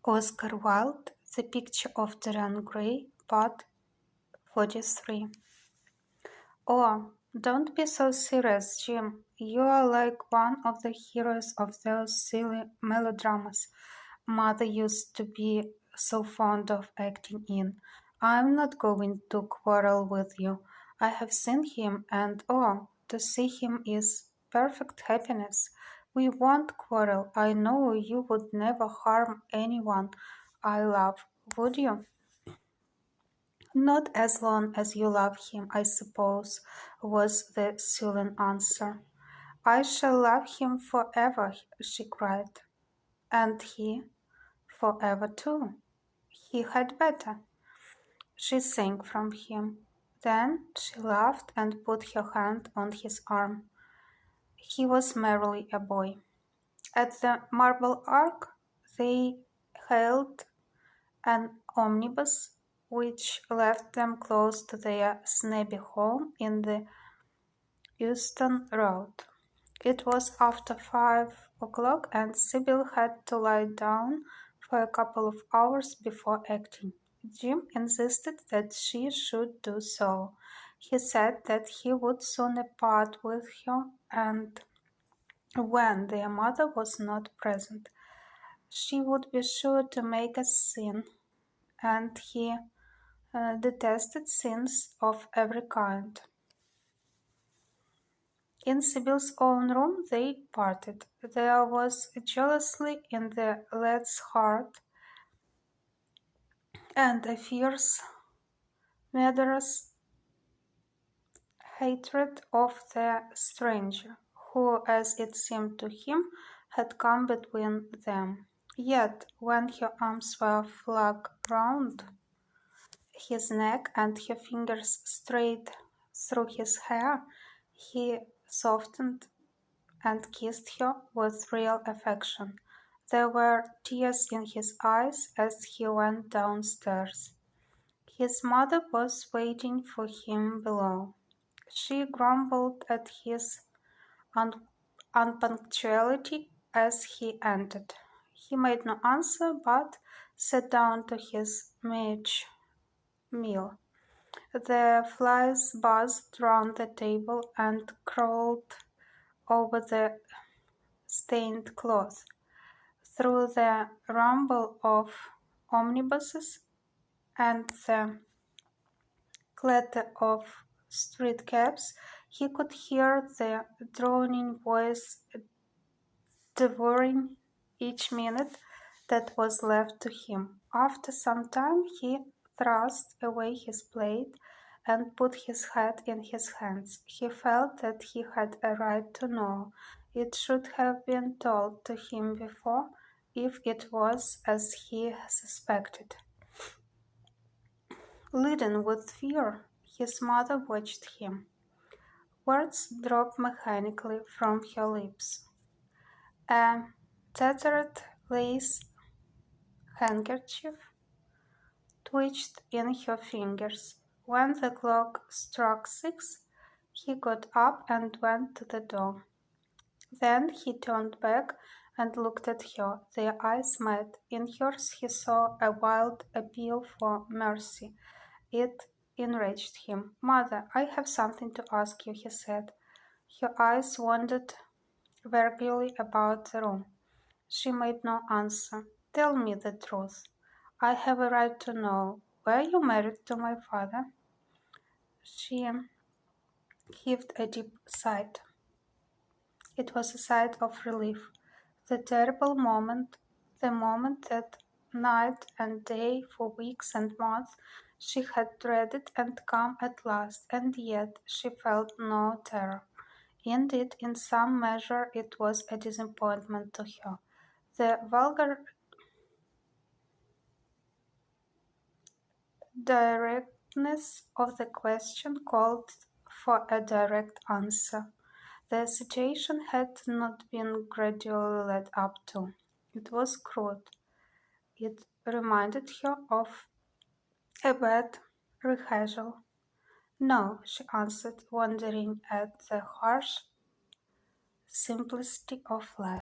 Oscar Wilde, The Picture of Dorian Gray, Part 43. Oh, don't be so serious, Jim. You are like one of the heroes of those silly melodramas Mother used to be so fond of acting in. I'm not going to quarrel with you. I have seen him, and oh, to see him is perfect happiness. We won't quarrel. I know you would never harm anyone I love, would you? Not as long as you love him, I suppose, was the sullen answer. I shall love him forever, she cried. And he, forever too. He had better. She sank from him. Then she laughed and put her hand on his arm. He was merely a boy. At the Marble Arch they hailed an omnibus which left them close to their snobby home in the Euston Road. It was after 5 o'clock, and Sybil had to lie down for a couple of hours before acting. Jim insisted that she should do so. He said that he would sooner part with her, and when their mother was not present, she would be sure to make a scene, and he detested scenes of every kind. In Sybil's own room they parted. There was jealousy in the lad's heart, and a fierce, murderous hatred of the stranger, who, as it seemed to him, had come between them. Yet, when her arms were flung round his neck and her fingers strayed through his hair, he softened and kissed her with real affection. There were tears in his eyes as he went downstairs. His mother was waiting for him below. She grumbled at his unpunctuality as he entered. He made no answer, but sat down to his meal. The flies buzzed round the table and crawled over the stained cloth. Through the rumble of omnibuses and the clatter of street cabs, he could hear the droning voice devouring each minute that was left to him. After some time he thrust away his plate and put his head in his hands. He felt that he had a right to know. It should have been told to him before, if it was as he suspected. Leaden with fear, his mother watched him. Words dropped mechanically from her lips. A tattered lace handkerchief twitched in her fingers. When the clock struck 6, he got up and went to the door. Then he turned back and looked at her. Their eyes met. In hers he saw a wild appeal for mercy. It enraged him. "Mother, I have something to ask you," he said. Her eyes wandered vaguely about the room. She made no answer. "Tell me the truth. I have a right to know. Were you married to my father?" She heaved a deep sigh. It was a sigh of relief. The terrible moment, the moment that night and day for weeks and months she had dreaded and come at last, and yet she felt no terror. Indeed, in some measure it was a disappointment to her. The vulgar directness of the question called for a direct answer. The situation had not been gradually led up to. It was crude. It reminded her of a bad rehearsal. "No," she answered, wondering at the harsh simplicity of life.